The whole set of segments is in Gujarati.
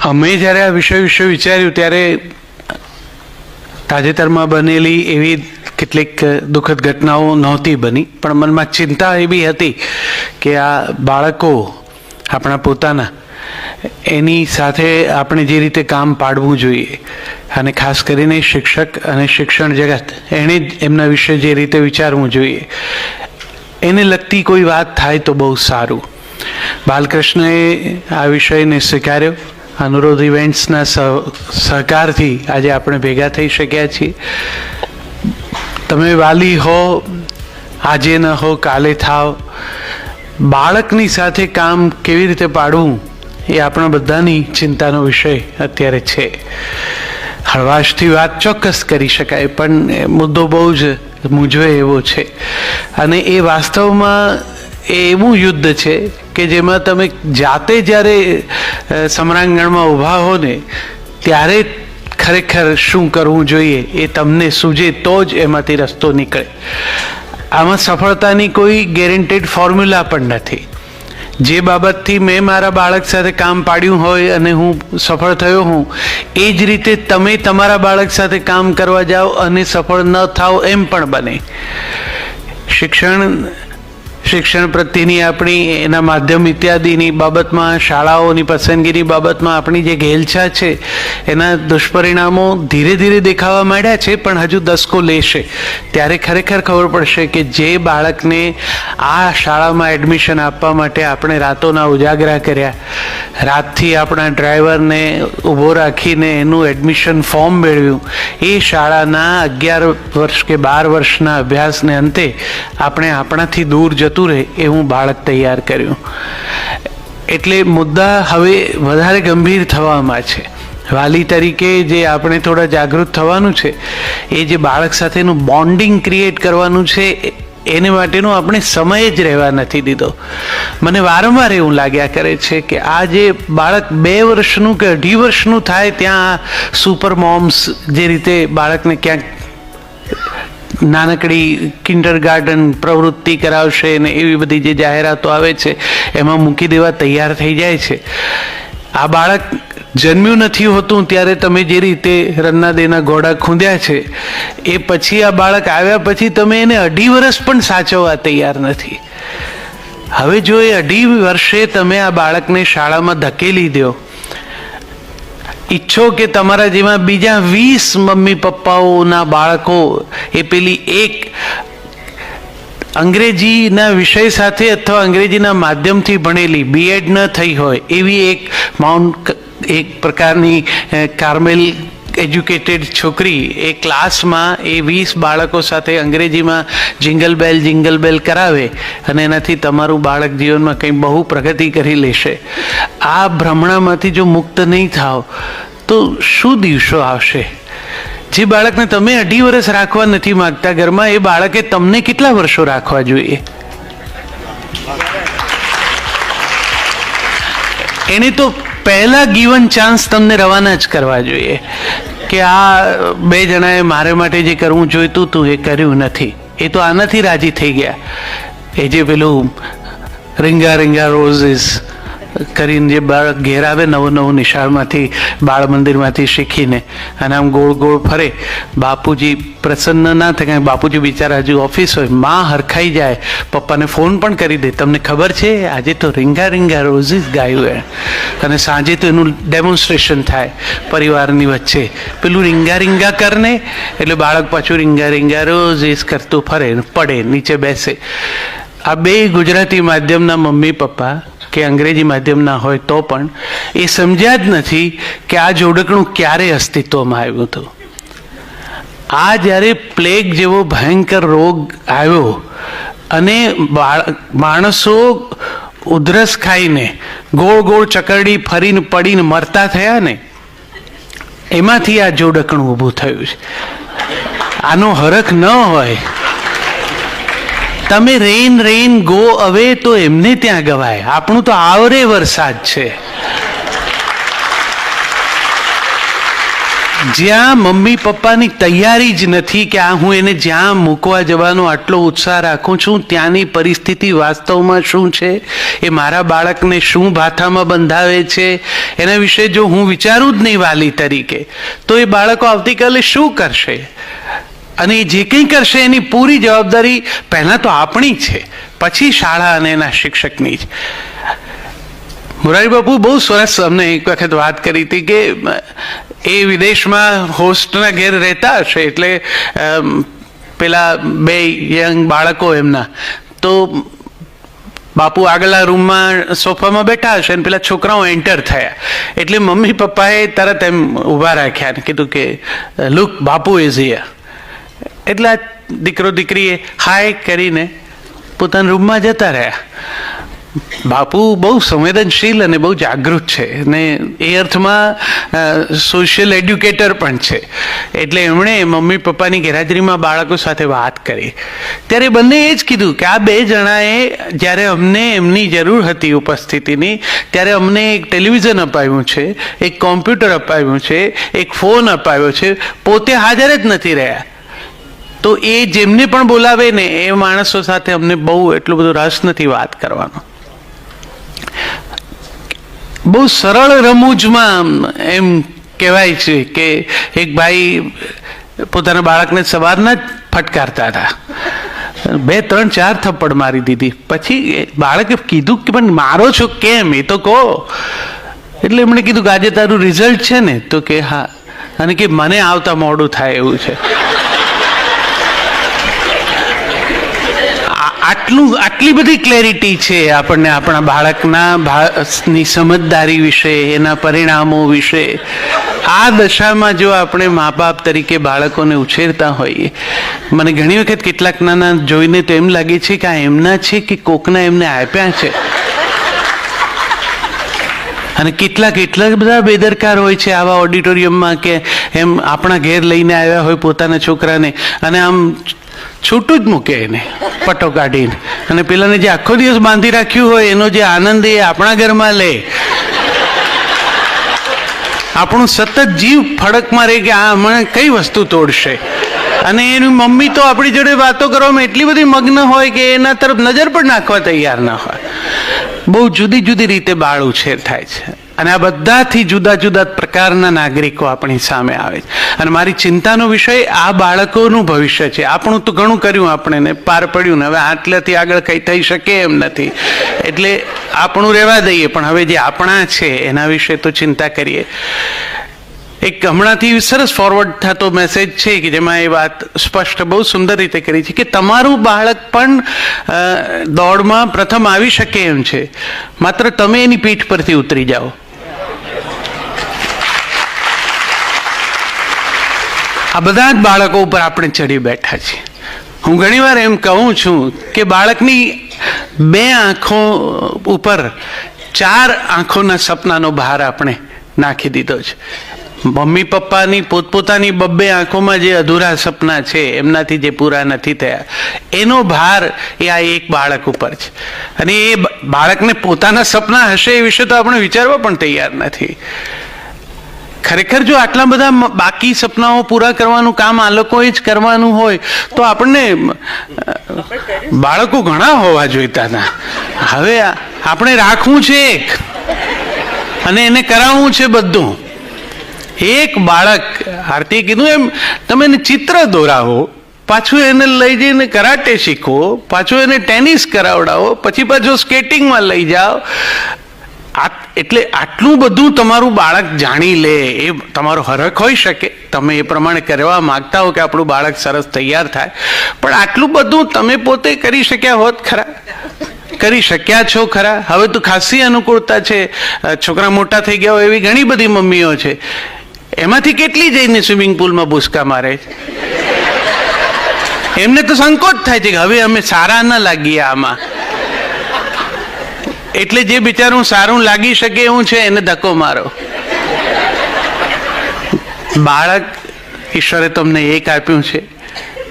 અમે જ્યારે આ વિષય વિશે વિચાર્યું ત્યારે તાજેતરમાં બનેલી એવી કેટલીક દુઃખદ ઘટનાઓ નહોતી બની, પણ મનમાં ચિંતા એવી હતી કે આ બાળકો આપણા પોતાના એની સાથે આપણે જે રીતે કામ પાડવું જોઈએ, અને ખાસ કરીને શિક્ષક અને શિક્ષણ જગત એણે જ એમના વિશે જે રીતે વિચારવું જોઈએ, એને લગતી કોઈ વાત થાય તો બહુ સારું. બાલકૃષ્ણએ આ વિષયને સ્વીકાર્યો. અનુરોધ ઇવેન્ટ્સના સહકારથી આજે આપણે ભેગા થઈ શક્યા છીએ. તમે વાલી હો, આજે ન હો કાલે થાવ. બાળકની સાથે કામ કેવી રીતે પાડવું એ આપણા બધાની ચિંતાનો વિષય અત્યારે છે. હળવાશથી વાત ચોક્કસ કરી શકાય, પણ મુદ્દો બહુ જ મૂંઝવે એવો છે. અને એ વાસ્તવમાં એ એવું યુદ્ધ છે કે જેમાં તમે જાતે જ્યારે સમરાંગણમાં ઊભા હો ને ત્યારે ખરેખર શું કરવું જોઈએ એ તમને સૂઝે તો જ એમાંથી રસ્તો નીકળે. આમાં સફળતાની કોઈ ગેરંટેડ ફોર્મ્યુલા પણ નથી. જે બાબતથી મેં મારા બાળક સાથે કામ પાડ્યું હોય અને હું સફળ થયો હું, એ જ રીતે તમે તમારા બાળક સાથે કામ કરવા જાઓ અને સફળ ન થાઓ એમ પણ બને. શિક્ષણ પ્રત્યેની આપણી એના માધ્યમ ઇત્યાદિની બાબતમાં, શાળાઓની પસંદગીની બાબતમાં આપણી જે ઘેલછા છે એના દુષ્પરિણામો ધીરે ધીરે દેખાવા માંડ્યા છે, પણ હજુ દસકો લેશે ત્યારે ખરેખર ખબર પડશે કે જે બાળકને આ શાળામાં એડમિશન આપવા માટે આપણે રાતોના ઉજાગરા કર્યા, રાતથી આપણા ડ્રાઈવરને ઊભો રાખીને એનું એડમિશન ફોર્મ મેળવ્યું, એ શાળાના 11 વર્ષ કે 12 વર્ષના અભ્યાસને અંતે આપણે આપણાથી દૂર જતું રહે એવું બાળક તૈયાર કર્યું. એટલે મુદ્દા હવે વધારે ગંભીર થવામાં છે. વાલી તરીકે જે આપણે થોડા જાગૃત થવાનું છે, એ જે બાળક સાથેનું બોન્ડિંગ ક્રિએટ કરવાનું છે એને માટેનો આપણે સમય જ રહેવા નથી દીધો. મને વારંવાર એવું લાગ્યા કરે છે કે આ જે બાળક 2 વર્ષનું કે 2.5 વર્ષનું થાય ત્યાં સુપર મોમ્સ જે રીતે બાળકને ક્યાંક નાનકડી કિન્ડરગાર્ટન પ્રવૃત્તિ કરાવશે ને એવી બધી જે જાહેરાતો આવે છે એમાં મૂકી દેવા તૈયાર થઈ જાય છે. આ બાળક જન્મ્યું નથી હોતું ત્યારે તમે જે રીતે રન્ના દેના ઘોડા ખૂંદ્યા છે, એ પછી આ બાળક આવ્યા પછી તમે એને 2.5 વર્ષ પણ સાચવવા તૈયાર નથી. હવે જો એ 2.5 વર્ષે તમે આ બાળકને શાળામાં ધકેલી દો, ઈચ્છો કે તમારા જેવા બીજા 20 મમ્મી પપ્પાઓના બાળકો એ પેલી એક અંગ્રેજીના વિષય સાથે અથવા અંગ્રેજીના માધ્યમથી ભણેલી, બીએડ ન થઈ હોય એવી એક પ્રકારની કાર્મેલ એજ્યુકેટેડ છોકરી એ ક્લાસમાં એ 20 બાળકો સાથે અંગ્રેજીમાં જિંગલ બેલ કરાવે અને એનાથી તમારું બાળક જીવનમાં કંઈ બહુ પ્રગતિ કરી લેશે. આ ભ્રમણામાંથી જો મુક્ત નહીં થાવ તો શું દિવસો આવશે? જે બાળકને તમે 2.5 વર્ષ રાખવા નથી માગતા ઘરમાં, એ બાળકે તમને કેટલા વર્ષો રાખવા જોઈએ? એને તો પહેલા ગીવન ચાન્સ તમને રવાના જ કરવા જોઈએ કે આ 2 જણાએ મારે માટે જે કરવું જોઈતું હતું એ કર્યું નથી. એ તો આનાથી રાજી થઈ ગયા. એ જે પેલું રીંગા રીંગા રોઝીસ કરીને જે બાળક ઘેર આવે નવું નિશાળમાંથી, બાળ મંદિરમાંથી શીખીને, અને આમ ગોળ ગોળ ફરે, બાપુજી પ્રસન્ન ના થાય, કારણ બાપુજી બિચારા હજુ ઓફિસ હોય, માં હરખાઈ જાય, પપ્પાને ફોન પણ કરી દે, તમને ખબર છે આજે તો રીંગા રીંગા રોઝીસ ગાયું. અને સાંજે તો એનું ડેમોન્સ્ટ્રેશન થાય પરિવારની વચ્ચે, પેલું રીંગા રીંગા કરને એટલે બાળક પાછું રીંગા રીંગા રોઝીસ કરતું ફરે, પડે, નીચે બેસે. આ 2 ગુજરાતી માધ્યમના મમ્મી પપ્પા કે અંગ્રેજી માધ્યમના હોય તો પણ એ સમજ્યા જ નથી કે આ જોડકણું ક્યારે અસ્તિત્વમાં આવ્યું હતું. આ જ્યારે પ્લેગ જેવો ભયંકર રોગ આવ્યો અને માણસો ઉધરસ ખાઈને ગોળ ગોળ ચકરડી ફરીને પડીને મરતા થયા ને, એમાંથી આ જોડકણું ઊભું થયું છે. આનો હરખ ન હોય, તમે રેન ગો અવે તો એમને ત્યાં ગવાય. આપણું તો આવરે વરસાદ છે. જ્યાં મમ્મી પપ્પાની તૈયારી જ નથી કે હું એને જ્યાં મૂકવા જવાનો આટલો ઉત્સાહ રાખું છું ત્યાંની પરિસ્થિતિ વાસ્તવમાં શું છે, એ મારા બાળકને શું ભાથામાં બંધાવે છે, એના વિશે જો હું વિચારું જ નહીં વાલી તરીકે, તો એ બાળકો આવતીકાલે શું કરશે? અને એ જે કંઈ કરશે એની પૂરી જવાબદારી પહેલાં તો આપણી છે, પછી શાળા અને એના શિક્ષકની જ. મોરારી બાપુ બહુ સરસ અમને એક વખત વાત કરી હતી કે એ વિદેશમાં હોસ્ટના ઘેર રહેતા હશે, એટલે પેલા બે યંગ બાળકો એમના, તો બાપુ આગળના રૂમમાં સોફામાં બેઠા હશે અને પેલા છોકરાઓ એન્ટર થયા, એટલે મમ્મી પપ્પાએ તરત એમ ઊભા રાખ્યા અને કીધું કે લુક બાપુ ઇઝ હિયર. એટલે આ દીકરો દીકરીએ હાય કરીને પોતાના રૂમમાં જતા રહ્યા. બાપુ બહુ સંવેદનશીલ અને બહુ જાગૃત છે અને એ અર્થમાં સોશિયલ એડ્યુકેટર પણ છે, એટલે એમણે મમ્મી પપ્પાની ગેરહાજરીમાં બાળકો સાથે વાત કરી. ત્યારે બંને એ જ કીધું કે આ બે જણાએ જ્યારે અમને એમની જરૂર હતી ઉપસ્થિતિની, ત્યારે અમને એક ટેલિવિઝન અપાવ્યું છે, એક કોમ્પ્યુટર અપાવ્યું છે, એક ફોન અપાવ્યો છે, પોતે હાજર જ નથી રહ્યા. તો એ જેમને પણ બોલાવે ને એ માણસો સાથે અમને બહુ એટલો બધો રસ નથી વાત કરવાનો. બહુ સરળ રમૂજમાં એમ કહેવાય છે કે એક ભાઈ પોતાના બાળકને સવારના જ ફટકારતા હતા, 2, 3, 4 થપ્પડ મારી દીધી. પછી બાળકે કીધું કે પણ મારો છો કેમ, એ તો કહો. એટલે એમણે કીધું કે આજે તારું રિઝલ્ટ છે ને, તો કે હા, અને કે મને આવતા મોડું થાય એવું છે. આટલી બધી ક્લેરિટી છે આપણને આપણા બાળકની સમજદારી વિશે, એના પરિણામો વિશે. આ દશામાં જો આપણે મા બાપ તરીકે બાળકોને ઉછેરતા હોઈએ, મને ઘણી વખત કેટલાક નાના જોઈને તો એમ લાગે છે કે આ એમના છે કે કોકના એમને આપ્યા છે. અને કેટલાક એટલા બધા બેદરકાર હોય છે આવા ઓડિટોરિયમમાં કે એમ આપણા ઘેર લઈને આવ્યા હોય પોતાના છોકરાને અને આમ છૂટું જ મૂકે એને પટ્ટો કાઢીને, અને પેલાને જે આખો દિવસ બાંધી રાખ્યું હોય એનો જે આનંદ એ આપણા ઘરમાં લે. આપણું સતત જીવ ફડકમાં રહે કે આ હમણાં કઈ વસ્તુ તોડશે, અને એની મમ્મી તો આપણી જોડે વાતો કરવામાં એટલી બધી મગ્ન હોય કે એના તરફ નજર પણ નાખવા તૈયાર ના હોય. બહુ જુદી જુદી રીતે બાળ ઉછેર થાય છે, અને આ બધાથી જુદા જુદા પ્રકારના નાગરિકો આપણી સામે આવે છે. અને મારી ચિંતાનો વિષય આ બાળકોનું ભવિષ્ય છે. આપણું તો ઘણું કર્યું, આપણે પાર પડ્યું ને હવે આટલેથી આગળ કંઈ થઈ શકે એમ નથી, એટલે આપણું રહેવા દઈએ, પણ હવે જે આપણા છે એના વિશે તો ચિંતા કરીએ. એક હમણાંથી સરસ ફોરવર્ડ થતો મેસેજ છે કે જેમાં એ વાત સ્પષ્ટ બહુ સુંદર રીતે કરી છે કે તમારું બાળક પણ દોડમાં પ્રથમ આવી શકે એમ છે, માત્ર તમે એની પીઠ પરથી ઉતરી જાઓ. આ બધા જ બાળકો ઉપર આપણે ચડી બેઠા છીએ. હું ઘણીવાર એમ કહું છું કે બાળકની 2 આંખો ઉપર 4 આંખોના સપનાનો ભાર આપણે નાખી દીધો છે. મમ્મી પપ્પાની પોતપોતાની 2 આંખોમાં જે અધૂરા સપના છે, એમનાથી જે પૂરા નથી થયા, એનો ભાર એ આ એક બાળક ઉપર છે. અને એ બાળકને પોતાના સપના હશે એ વિશે તો આપણે વિચારવા પણ તૈયાર નથી. ખરેખર જો આટલા બધા બાકી સપનાઓ પૂરા કરવાનું કામ આ લોકોએ જ કરવાનું હોય તો આપણને બાળકો ઘણા હોવા જોઈતા હતા. હવે આપણે રાખવું છે એક, અને એને કરાવવું છે બધું. એક બાળક, આરતીએ કીધું એમ, તમે એને ચિત્ર દોરાવો, પાછું એને લઈ જઈને કરાટે શીખવો, પાછું એને ટેનિસ કરાવડાવો, પછી પાછું સ્કેટિંગમાં લઈ જાઓ. એટલે આટલું બધું તમારું બાળક જાણી લે એ તમારો હરખ હોઈ શકે, તમે એ પ્રમાણે કરવા માગતા હો કે આપણું બાળક સરસ તૈયાર થાય, પણ આટલું બધું તમે પોતે કરી શક્યા હોત ખરા? કરી શક્યા છો ખરા? હવે તો ખાસી અનુકૂળતા છે, છોકરા મોટા થઈ ગયા હોય એવી ઘણી બધી મમ્મીઓ છે, એમાંથી કેટલી જઈને સ્વિમિંગ પુલમાં ભૂસકા મારે છે. એમને તો સંકોચ થાય છે કે હવે અમે સારા ન લાગીએ આમાં, એટલે જે બિચારું સારું લાગી શકે એવું છે એને ધક્કો મારો. બાળક ઈશ્વરે તમને એક આપ્યું છે,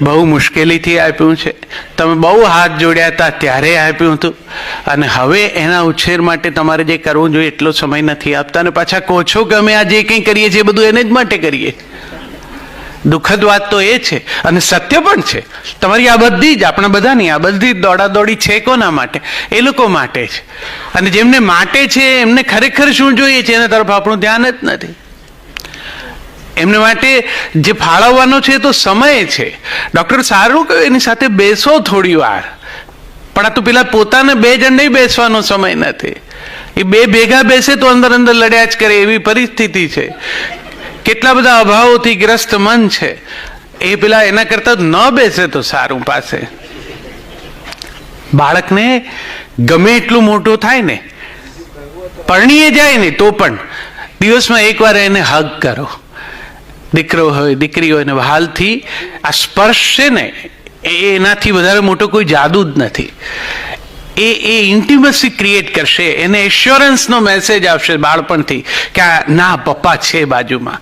બહુ મુશ્કેલીથી આપ્યું છે, તમે બહુ હાથ જોડ્યા હતા ત્યારે આપ્યું હતું, અને હવે એના ઉછેર માટે તમારે જે કરવું જોઈએ એટલો સમય નથી આપતા, અને પાછા કહો છો કે અમે આ જે કંઈ કરીએ છીએ બધું એને જ માટે કરીએ. દુઃખદ વાત તો એ છે અને સત્ય પણ છે. તમારી આ બધી જ, આપણા બધાની આ બધી દોડાદોડી છે કોના માટે? એ લોકો માટે છે. અને જેમને માટે છે એમને ખરેખર શું જોઈએ છે એના તરફ આપણું ધ્યાન જ નથી. એમને માટે જે ફાળવવાનો છે તો સમય છે. ડૉક્ટર સારું કહ્યું, એની સાથે બેસો થોડી વાર. પણ આ તો પેલા પોતાને બે જણ નહીં બેસવાનો સમય નથી. એ બે ભેગા બેસે તો અંદર અંદર લડ્યા જ કરે એવી પરિસ્થિતિ છે. કેટલા બધા અભાવોથી ગ્રસ્ત મન છે. એ પેલા એના કરતા ન બેસે તો સારું પાસે. બાળકને ગમે એટલું મોટું થાય ને, પરણીએ જાય ને તો પણ દિવસમાં એકવાર એને હગ કરો. દીકરો હોય દીકરી હોય ને વહાલથી આ સ્પર્શ છે ને, એનાથી વધારે મોટો કોઈ જાદુ જ નથી. એ ઇન્ટિમસી ક્રિએટ કરશે. એને એશ્યોરન્સનો મેસેજ આવશે બાળપણથી કે ના, પપ્પા છે બાજુમાં.